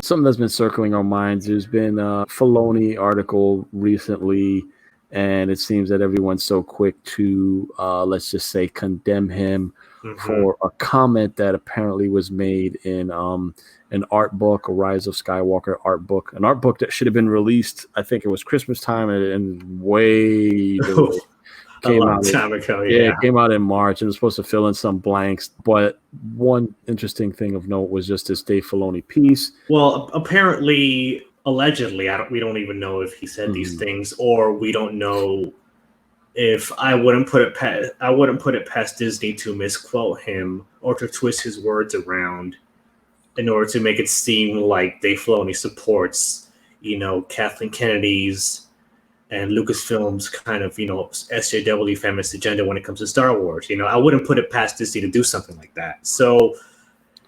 something that's been circling our minds. There's been a Filoni article recently, and it seems that everyone's so quick to, let's just say, condemn him for a comment that apparently was made in an art book, a Rise of Skywalker art book, an art book that should have been released, I think it was Christmas time, and way delayed. A long time ago, yeah. It came out in March and it was supposed to fill in some blanks. But one interesting thing of note was just this Dave Filoni piece. Well, apparently, allegedly, we don't even know if he said these things, or we don't know if I wouldn't put it past Disney to misquote him or to twist his words around in order to make it seem like Dave Filoni supports, Kathleen Kennedy's and Lucasfilm's kind of, SJW feminist agenda when it comes to Star Wars. I wouldn't put it past Disney to do something like that. So,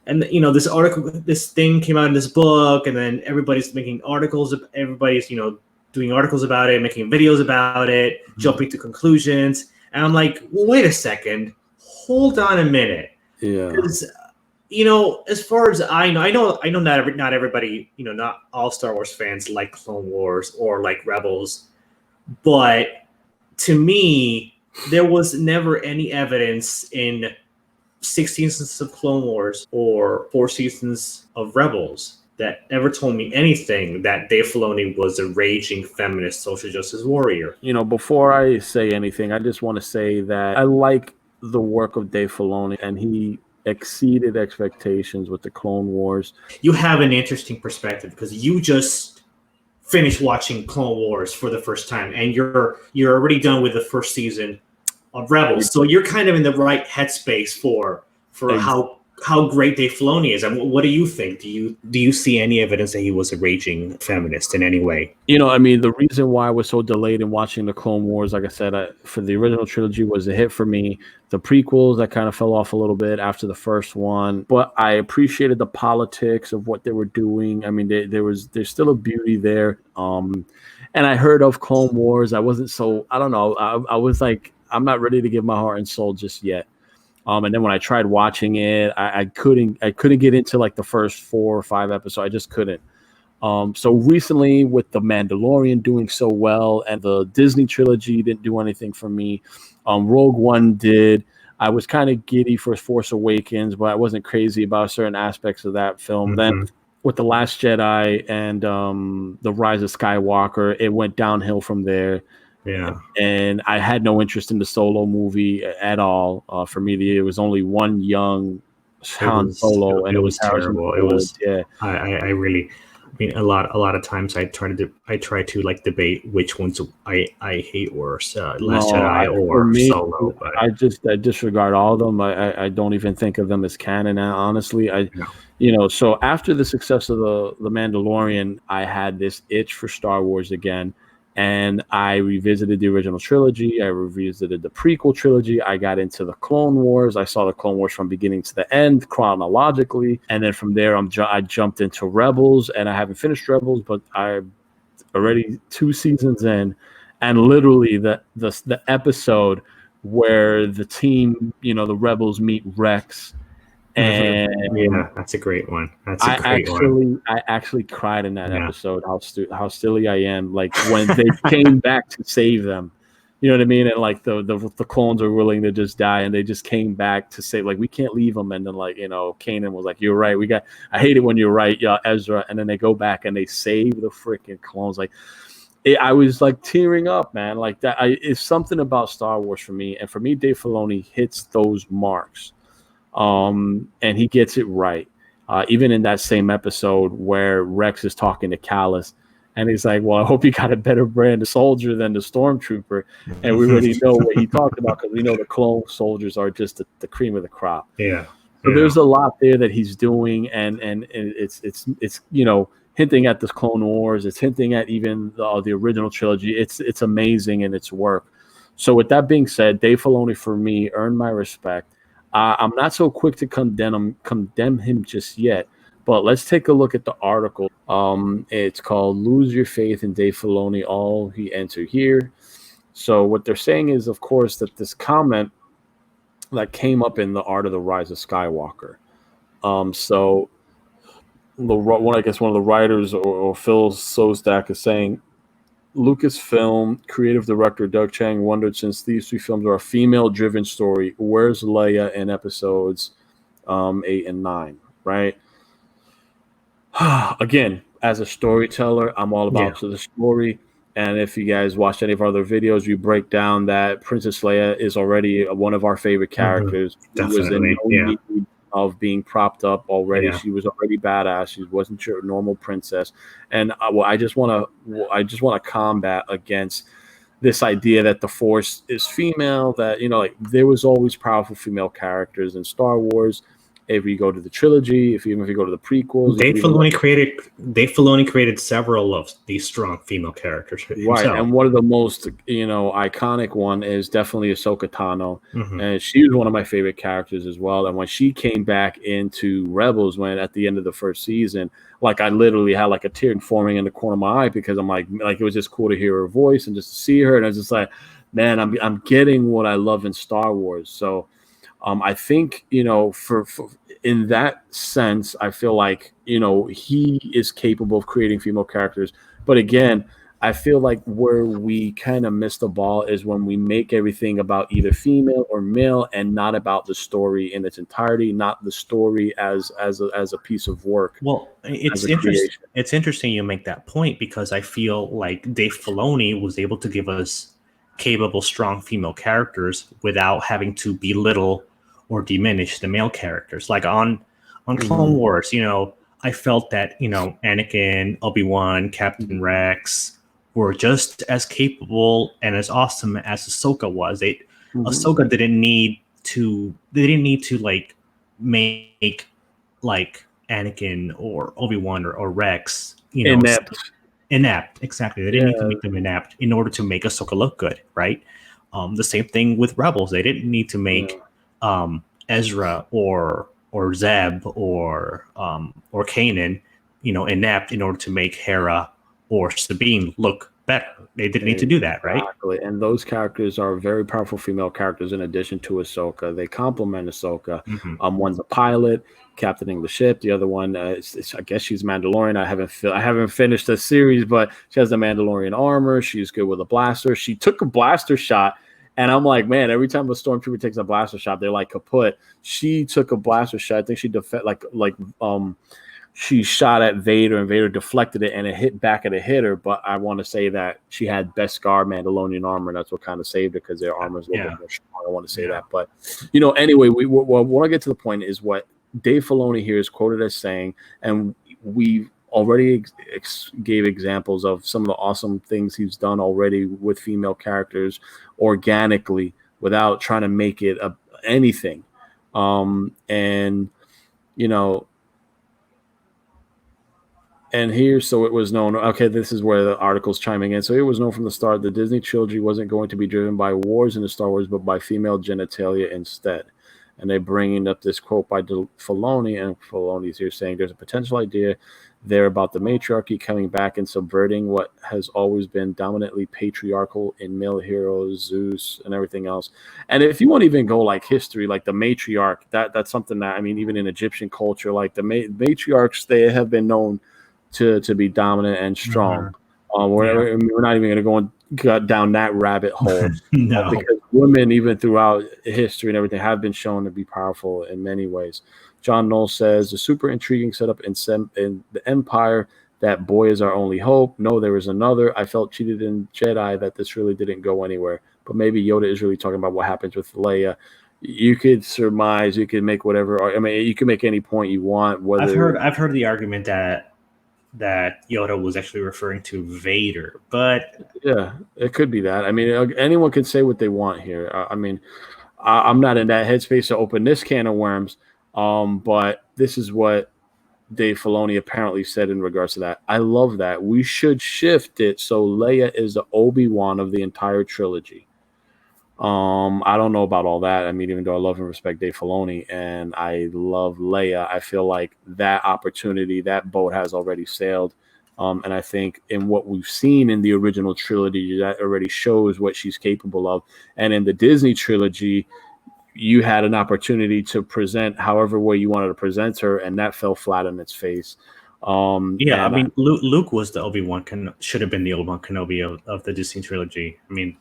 and this thing came out in this book, and then everybody's making articles. Everybody's, doing articles about it, making videos about it, jumping to conclusions. And I'm like, well, wait a second, hold on a minute. Yeah. Because, as far as I know not everybody, not all Star Wars fans like Clone Wars or like Rebels. But to me, there was never any evidence in 6 seasons of Clone Wars or 4 seasons of Rebels that ever told me anything that Dave Filoni was a raging feminist social justice warrior. Before I say anything, I just want to say that I like the work of Dave Filoni, and he exceeded expectations with the Clone Wars. You have an interesting perspective because you just finished watching Clone Wars for the first time, and you're already done with the first season of Rebels, so you're kind of in the right headspace for how great Dave Filoni is. And what do you think? Do you see any evidence that he was a raging feminist in any way? The reason why I was so delayed in watching the Clone Wars, like I said, for the original trilogy was a hit for me. The prequels, I kind of fell off a little bit after the first one, but I appreciated the politics of what they were doing. There's still a beauty there. And I heard of Clone Wars. I wasn't so, I don't know. I was like, I'm not ready to give my heart and soul just yet. And then when I tried watching it, I couldn't get into like the first 4 or 5 episodes. I just couldn't. So recently with The Mandalorian doing so well and the Disney trilogy didn't do anything for me. Rogue One did. I was kind of giddy for Force Awakens, but I wasn't crazy about certain aspects of that film. Then with The Last Jedi and The Rise of Skywalker, it went downhill from there. Yeah, and I had no interest in the Solo movie at all. For me, it was only one young Han Solo, and it was terrible. It was, yeah. I really, a lot of times I try to like debate which ones I hate worse, Last Jedi or Solo. But I disregard all of them. I don't even think of them as canon. Honestly, So after the success of the Mandalorian, I had this itch for Star Wars again. And I revisited the original trilogy. I revisited the prequel trilogy. I got into the Clone Wars. I saw the Clone Wars from beginning to the end chronologically. And then from there, I jumped into Rebels. And I haven't finished Rebels, but I'm already 2 seasons in. And literally the episode where the team, the Rebels meet Rex. And yeah, that's a great one. I actually cried in that episode. How silly I am! Like when they came back to save them, you know what I mean? And like the clones are willing to just die, and they just came back to say like we can't leave them. And then Kanan was like, "You're right. I hate it when you're right, Ezra." And then they go back and they save the freaking clones. Like I was like tearing up, man. Like that. It's something about Star Wars for me, and for me, Dave Filoni hits those marks. And he gets it right. Even in that same episode where Rex is talking to Callus, and he's like, "Well, I hope you got a better brand of soldier than the stormtrooper." And we already know what he talked about because we know the clone soldiers are just the cream of the crop. Yeah. So there's a lot there that he's doing, and it's hinting at the Clone Wars. It's hinting at even the original trilogy. It's amazing in its work. So with that being said, Dave Filoni for me earned my respect. I'm not so quick to condemn him just yet, but let's take a look at the article. It's called "Lose Your Faith in Dave Filoni, All He Enter Here." So what they're saying is, of course, that this comment that came up in the Art of the Rise of Skywalker. So I guess one of the writers or Phil Sosdak is saying Lucasfilm creative director Doug Chang wondered, since these three films are a female-driven story, where's Leia in episodes 8 and 9, right? Again, as a storyteller, I'm all about the story. And if you guys watch any of our other videos, we break down that Princess Leia is already one of our favorite characters. She was in no need of being propped up already. Yeah. She was already badass. She wasn't your normal princess. And I just want to combat against this idea that the Force is female. That like there was always powerful female characters in Star Wars. If you go to the trilogy, if you go to the prequels, Dave Filoni created several of these strong female characters himself. Right, and one of the most iconic one is definitely Ahsoka Tano, and she was one of my favorite characters as well. And when she came back into Rebels, when at the end of the first season, like I literally had like a tear forming in the corner of my eye, because I'm like it was just cool to hear her voice and just to see her, and I was just like, man, I'm getting what I love in Star Wars. So I think for in that sense, I feel like he is capable of creating female characters. But again, I feel like where we kind of miss the ball is when we make everything about either female or male and not about the story in its entirety, not the story as a piece of work. Well, it's interesting. It's interesting you make that point, because I feel like Dave Filoni was able to give us capable, strong female characters without having to belittle or diminish the male characters. Like on Clone Wars, I felt that Anakin, Obi-Wan, Captain Rex were just as capable and as awesome as Ahsoka was. Ahsoka didn't need to like make like Anakin or Obi-Wan or Rex inept. Exactly. They didn't need to make them inept in order to make Ahsoka look good, right? The same thing with Rebels. They didn't need to make Ezra or Zeb or Kanan, inept in order to make Hera or Sabine look better. They didn't need to do that, right? Exactly. And those characters are very powerful female characters in addition to Ahsoka. They complement Ahsoka. One's a pilot, captaining the ship. The other one, I guess she's Mandalorian. I haven't finished the series, but she has the Mandalorian armor. She's good with a blaster. She took a blaster shot, and I'm like, man, every time a stormtrooper takes a blaster shot, they're like kaput. She took a blaster shot. I think she she shot at Vader, and Vader deflected it, and it hit back at a hitter. But I want to say that she had Beskar Mandalorian armor, and that's what kind of saved her, because their armor is a little bit more strong. I want to say that. But, anyway, we want to get to the point is what Dave Filoni here is quoted as saying, and we already gave examples of some of the awesome things he's done already with female characters organically without trying to make it anything. And here, so it was known, okay, this is where the article's chiming in. So it was known from the start the Disney trilogy wasn't going to be driven by wars in the Star Wars, but by female genitalia instead. And they're bringing up this quote by Filoni, and Filoni's here saying there's a potential idea there about the matriarchy coming back and subverting what has always been dominantly patriarchal in male heroes, Zeus, and everything else. And if you want to even go like history, like the matriarch, that's something that, I mean, even in Egyptian culture, like the matriarchs, they have been known to be dominant and strong. We're not even going to go down that rabbit hole. No. Because women, even throughout history and everything, have been shown to be powerful in many ways. John Knoll says, a super intriguing setup in the Empire, that boy is our only hope. No, there is another. I felt cheated in Jedi that this really didn't go anywhere. But maybe Yoda is really talking about what happens with Leia. You could surmise, you could make whatever. I mean, you can make any point you want. I've heard the argument that Yoda was actually referring to Vader, but yeah, it could be that. I mean, anyone can say what they want here. I mean, I'm not in that headspace to open this can of worms, but this is what Dave Filoni apparently said in regards to that. I love that. We should shift it so Leia is the Obi-Wan of the entire trilogy. I don't know about all that. I mean, even though I love and respect Dave Filoni and I love Leia, I feel like that opportunity, that boat has already sailed. And I think in what we've seen in the original trilogy, that already shows what she's capable of. And in the Disney trilogy, you had an opportunity to present however way you wanted to present her, and that fell flat on its face. Yeah, I mean, Luke was the Obi-Wan, should have been the Obi-Wan Kenobi of the Disney trilogy. I mean,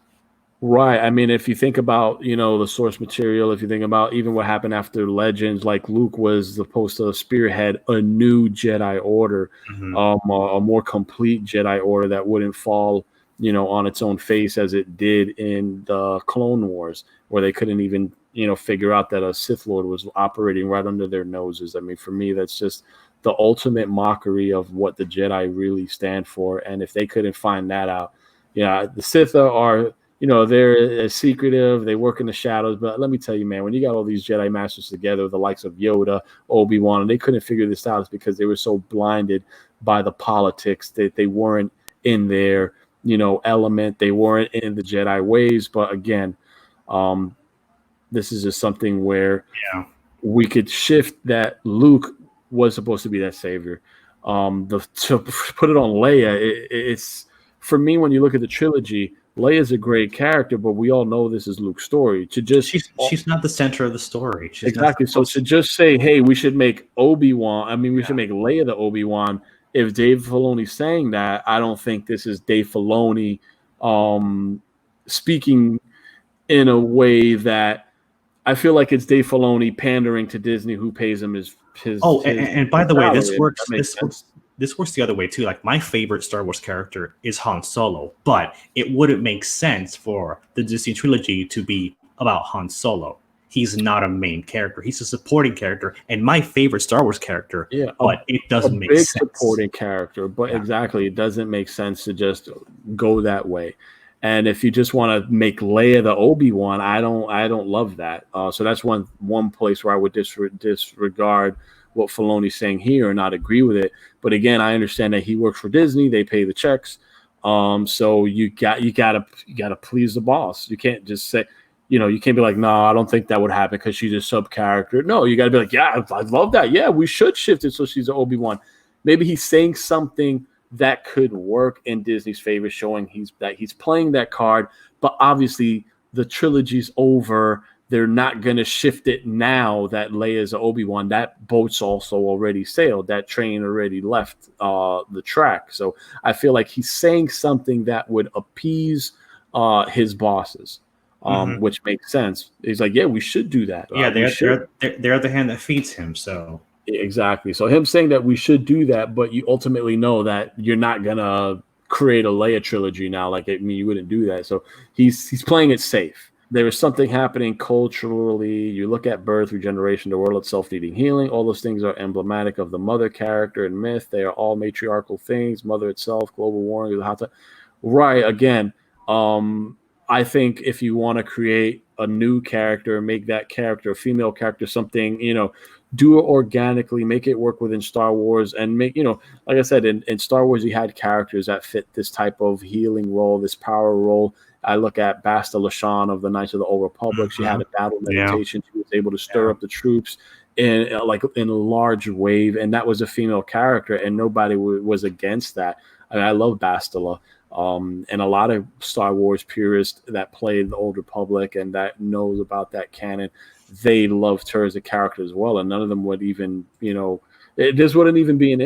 right. I mean, if you think about, the source material, if you think about even what happened after Legends, like Luke was supposed to spearhead a new Jedi Order, a more complete Jedi Order that wouldn't fall, on its own face as it did in the Clone Wars, where they couldn't even, figure out that a Sith Lord was operating right under their noses. I mean, for me, that's just the ultimate mockery of what the Jedi really stand for. And if they couldn't find that out, the Sith are, they're secretive. They work in the shadows. But let me tell you, man, when you got all these Jedi Masters together, the likes of Yoda, Obi-Wan, and they couldn't figure this out, it's because they were so blinded by the politics that they weren't in their, element. They weren't in the Jedi ways. But again, this is just something where we could shift that Luke was supposed to be that savior. To put it on Leia, it's for me, when you look at the trilogy, Leia's a great character, but we all know this is Luke's story. She's not the center of the story. Exactly. So to just say, hey, we should make Obi-Wan, we should make Leia the Obi-Wan. If Dave Filoni's saying that, I don't think this is Dave Filoni speaking in a way that I feel like it's Dave Filoni pandering to Disney, who pays him his. And by the way, this works. This works the other way too. Like, my favorite Star Wars character is Han Solo, but it wouldn't make sense for the Disney trilogy to be about Han Solo. He's not a main character; he's a supporting character, and my favorite Star Wars character. Yeah, but it doesn't make sense. Supporting character, but exactly, it doesn't make sense to just go that way. And if you just want to make Leia the Obi-Wan, I don't love that. So that's one place where I would disregard what Filoni's saying here and not agree with it. But again, I understand that he works for Disney; they pay the checks. So you gotta please the boss. You can't just say, you can't be like, no, I don't think that would happen because she's a sub character. No, you got to be like, yeah, I love that. Yeah, we should shift it so she's an Obi-Wan. Maybe he's saying something that could work in Disney's favor, showing he's playing that card. But obviously, the trilogy's over. They're not going to shift it now that Leia's Obi-Wan. That boat's also already sailed. That train already left the track. So I feel like he's saying something that would appease his bosses, which makes sense. He's like, yeah, we should do that. Yeah, they're the hand that feeds him. So exactly. So him saying that we should do that, but you ultimately know that you're not going to create a Leia trilogy now. Like, you wouldn't do that. So he's playing it safe. There is something happening culturally. You look at birth, regeneration, the world itself needing healing. All those things are emblematic of the mother character and myth. They are all matriarchal things. Mother itself, global warming, right. Again, I think if you want to create a new character, make that character a female character, something, do it organically, make it work within Star Wars, and make, like I said, in Star Wars, you had characters that fit this type of healing role, this power role. I look at Basta Lashan of the Knights of the Old Republic. She had a battle meditation. She was able to stir up the troops in a large wave, and that was a female character, and nobody was against that. I love Bastila. And a lot of Star Wars purists that played the Old Republic and that knows about that canon, they loved her as a character as well. And none of them would even, this wouldn't even be an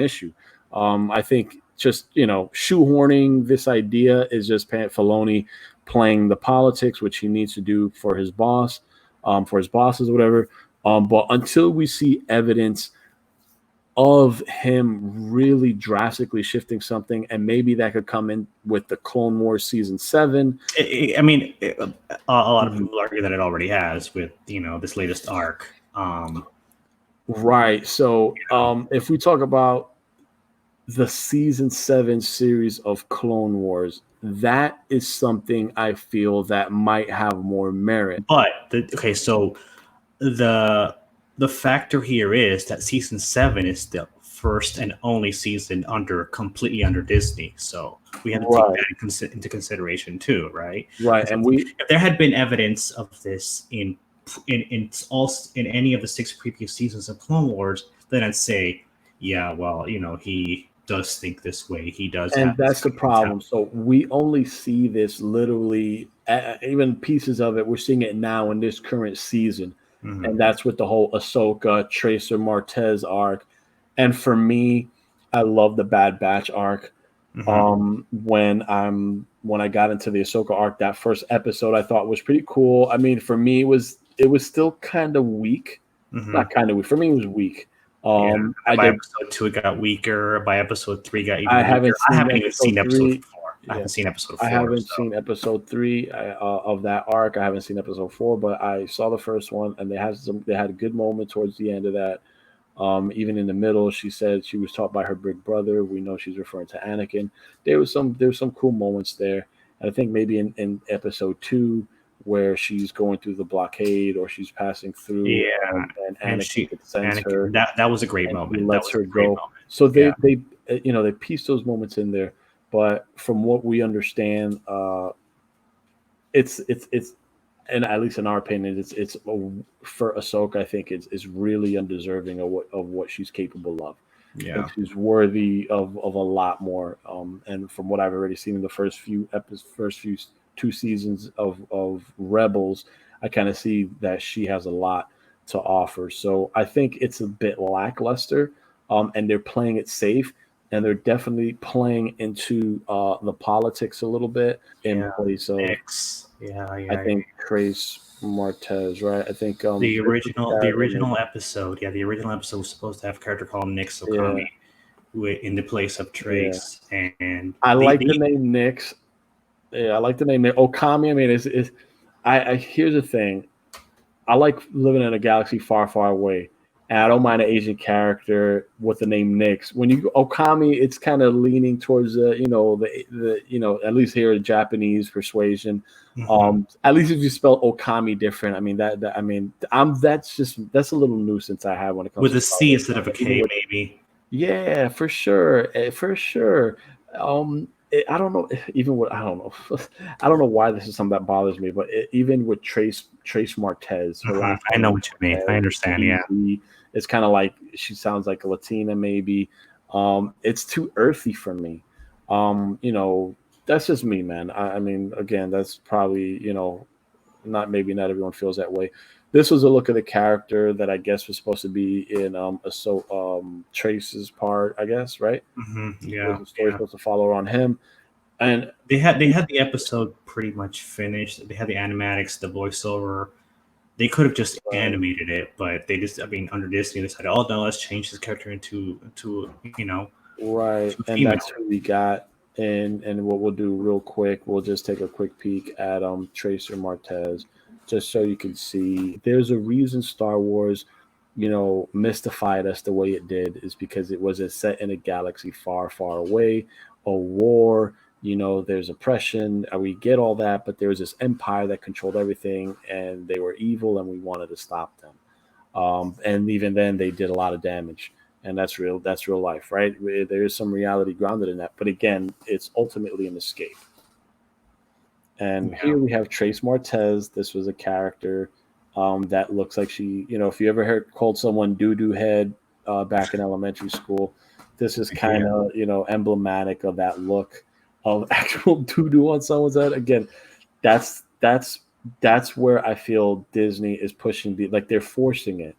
issue. I think just, shoehorning this idea is just Filoni playing the politics, which he needs to do for his boss, for his bosses, whatever. But until we see evidence of him really drastically shifting something, and maybe that could come in with the Clone Wars season 7. A lot of people argue that it already has with this latest arc. Right. So if we talk about the season 7 series of Clone Wars, that is something I feel that might have more merit. But so the factor here is that season 7 is the first and only season completely under Disney. So we have to take that into consideration too, right? Right. And if there had been evidence of this in any of the 6 previous seasons of Clone Wars, then I'd say, yeah, well, he does think this way. He does. And that's the problem. So we only see this literally, even pieces of it, we're seeing it now in this current season. And that's with the whole Ahsoka, Tracer Martez arc. And for me, I love the Bad Batch arc. When I got into the Ahsoka arc, that first episode I thought was pretty cool. I mean, for me, it was still kind of weak. Not kind of weak. For me, it was weak. By episode 2, it got weaker. By episode 3, it got even I weaker. haven't I haven't seen even seen episode episode 3. 4. I haven't seen episode 4. I haven't seen episode 3 of that arc. I haven't seen episode 4, but I saw the first one, and they had a good moment towards the end of that. Even in the middle, she said she was taught by her big brother. We know she's referring to Anakin. There was some cool moments there. And I think maybe in episode 2, where she's going through the blockade or she's passing through, and Anakin sends her. That was a great moment. He lets her go. So they piece those moments in there. But from what we understand, it's and at least in our opinion, it's for Ahsoka. I think it's really undeserving of what she's capable of. Yeah, she's worthy of a lot more. And from what I've already seen in the first few 2 seasons of Rebels, I kind of see that she has a lot to offer. So I think it's a bit lackluster, and they're playing it safe. And they're definitely playing into the politics a little bit in place of. I think Trace Martez, right? I think the original episode. Yeah, the original episode was supposed to have a character called Nix Okami in the place of Trace, and I like the name Nix. Yeah, I like the name Okami. I mean, I here's the thing. I like living in a galaxy far, far away. And I don't mind an Asian character with the name Nix. When you go Okami, it's kind of leaning towards the at least here Japanese persuasion. At least if you spell Okami different, I mean that's a little nuisance I have when it comes with to a C instead of a K, maybe. Yeah, for sure. I don't know. I don't know. I don't know why this is something that bothers me, but even with Trace Martez, her last I know what you mean. I understand. Yeah, it's kind of like she sounds like a Latina, maybe. It's too earthy for me. That's just me, man. I mean, again, that's probably not everyone feels that way. This was a look at the character that I guess was supposed to be in Trace's part, I guess, right? Yeah, the story supposed to follow on him, and they had the episode pretty much finished. They had the animatics, the voiceover. They could have just animated it, but they just, under Disney, they decided, oh no, let's change this character into right, and that's who we got. And what we'll do real quick, we'll just take a quick peek at Tracer Martez, just so you can see. There's a reason Star Wars, mystified us the way it did, is because it was set in a galaxy far, far away, a war. There's oppression. We get all that, but there was this empire that controlled everything, and they were evil, and we wanted to stop them. And even then, they did a lot of damage. And that's real life, right? There is some reality grounded in that. But again, it's ultimately an escape. And here we have Trace Martez. This was a character that looks like she, if you ever called someone doo-doo head back in elementary school, this is kind of, emblematic of that look of actual doo-doo on someone's head. Again, that's where I feel Disney is pushing they're forcing it.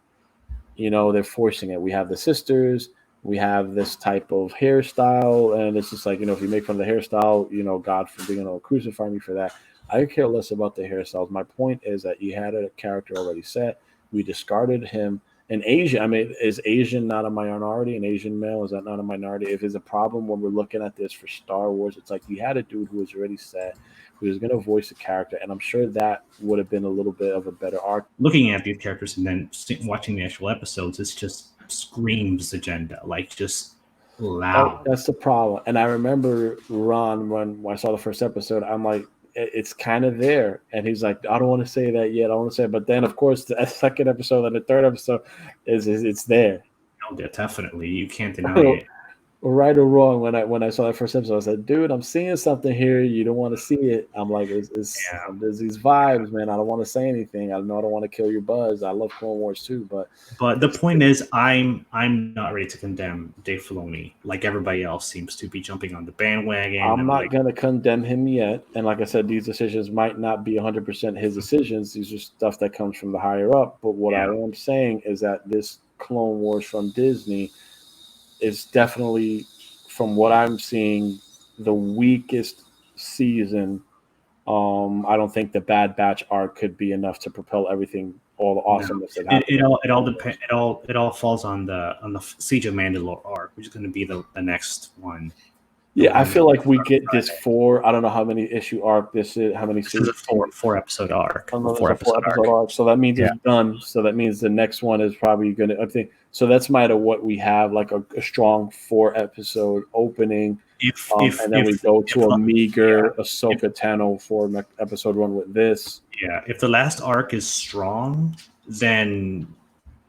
They're forcing it. We have the sisters, we have this type of hairstyle, and it's just like, if you make fun of the hairstyle, God forbid, crucify me for that. I care less about the hairstyles. My point is that you had a character already set. We discarded him. An Asian, is Asian not a minority? An Asian male, is that not a minority? If it's a problem when we're looking at this for Star Wars, it's like you had a dude who was already set, who was going to voice a character, and I'm sure that would have been a little bit of a better arc. Looking at these characters and then watching the actual episodes, it's just screams agenda, just loud. That's the problem. And I remember Ron, when I saw the first episode, I'm like, it's kind of there. And he's like, I don't want to say that yet. I want to say it. But then, of course, the second episode and the third episode it's there. No, definitely. You can't deny it. Right or wrong, when I saw that first episode, I said, dude, I'm seeing something here. You don't want to see it. I'm like, there's these vibes, man. I don't want to say anything. I know I don't want to kill your buzz. I love Clone Wars too, but the point is, I'm not ready to condemn Dave Filoni like everybody else seems to be jumping on the bandwagon. I'm not going to condemn him yet. And like I said, these decisions might not be 100% his decisions. These are stuff that comes from the higher up. But what I am saying is that this Clone Wars from Disney is definitely, from what I'm seeing, the weakest season. I don't think the Bad Batch arc could be enough to propel everything, all the awesomeness that happened. It all depends. It all falls on the Siege of Mandalore arc, which is going to be the next one. Yeah, I feel like we get this I don't know how many issue arc this is, how many series. This is a four episode arc. I don't know, it's a 4-episode arc. So that means it's done. So that means the next one is probably going to, I think, so that's matter what we have, like a strong 4-episode opening. And then we go to a meager Ahsoka Tano 4-episode run with this. Yeah, if the last arc is strong, then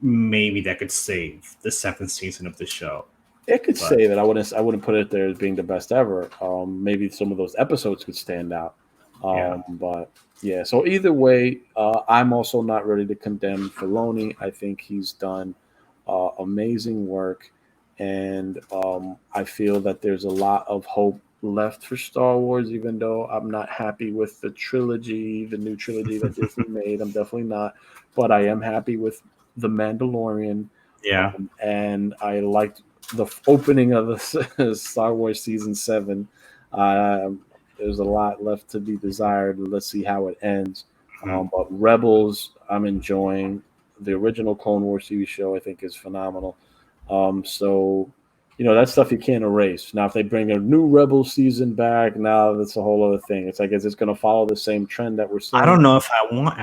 maybe that could save the 7th season of the show. It could save it. I wouldn't put it there as being the best ever. Maybe some of those episodes could stand out. But yeah, so either way, I'm also not ready to condemn Filoni. I think he's done amazing work, and I feel that there's a lot of hope left for Star Wars, even though I'm not happy with the new trilogy that Disney made. I'm definitely not, but I am happy with The Mandalorian. Yeah. And I liked the opening of the Star Wars Season 7. There's a lot left to be desired. Let's see how it ends. But Rebels, I'm enjoying. The original Clone Wars TV show, I think, is phenomenal. So, that stuff you can't erase. Now, if they bring a new Rebels season back, now that's a whole other thing. It's like, is it going to follow the same trend that we're seeing? I don't know if I want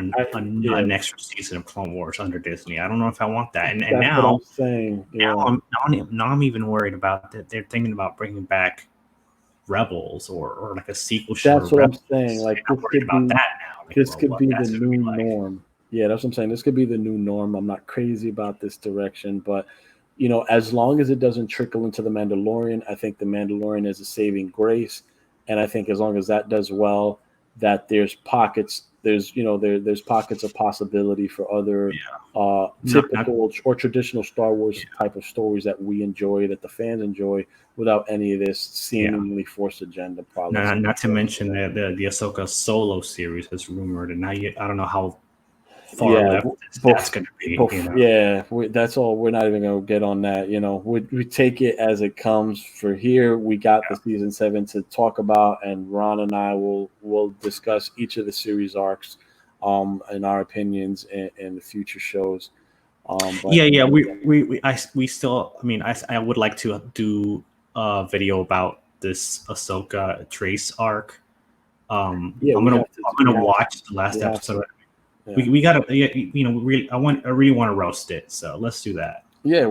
an extra season of Clone Wars under Disney. I don't know if I want that. And now, what I'm saying. Now I'm even worried about that. They're thinking about bringing back Rebels or like a sequel show. That's what I'm saying. Like, this could be that now. This could be the new norm. Yeah, that's what I'm saying. This could be the new norm. I'm not crazy about this direction, but as long as it doesn't trickle into The Mandalorian, I think The Mandalorian is a saving grace. And I think as long as that does well, that there's pockets of possibility for other typical or traditional Star Wars type of stories that we enjoy, that the fans enjoy, without any of this seemingly forced agenda problems. Not to mention the Ahsoka Solo series is rumored, and now I don't know how far left that's going to be. Yeah, that's all. We're not even going to get on that. We take it as it comes. For here, we got the season 7 to talk about, and Ron and I will discuss each of the series arcs, in our opinions, in the future shows. We still. I mean, I would like to do a video about this Ahsoka Trace arc. I'm gonna watch the last episode. Yeah. We gotta, I really want to roast it, so let's do that. Yeah,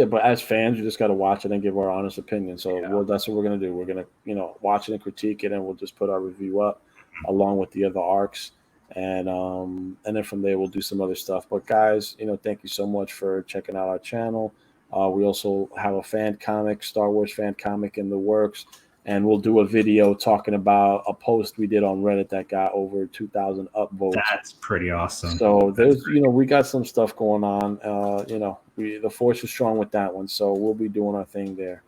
but as fans, you just got to watch it and give our honest opinion. So that's what we're gonna do. We're gonna, watch it and critique it, and we'll just put our review up along with the other arcs, and then from there we'll do some other stuff. But guys, thank you so much for checking out our channel. We also have a Star Wars fan comic in the works. And we'll do a video talking about a post we did on Reddit that got over 2,000 upvotes. That's pretty awesome. So there's, we got some stuff going on. The force is strong with that one. So we'll be doing our thing there.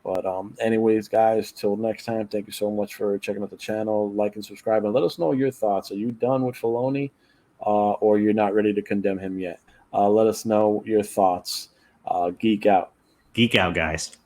But anyways, guys, till next time, thank you so much for checking out the channel. Like and subscribe, and let us know your thoughts. Are you done with Filoni, or you're not ready to condemn him yet? Let us know your thoughts. Geek out. Geek out, guys.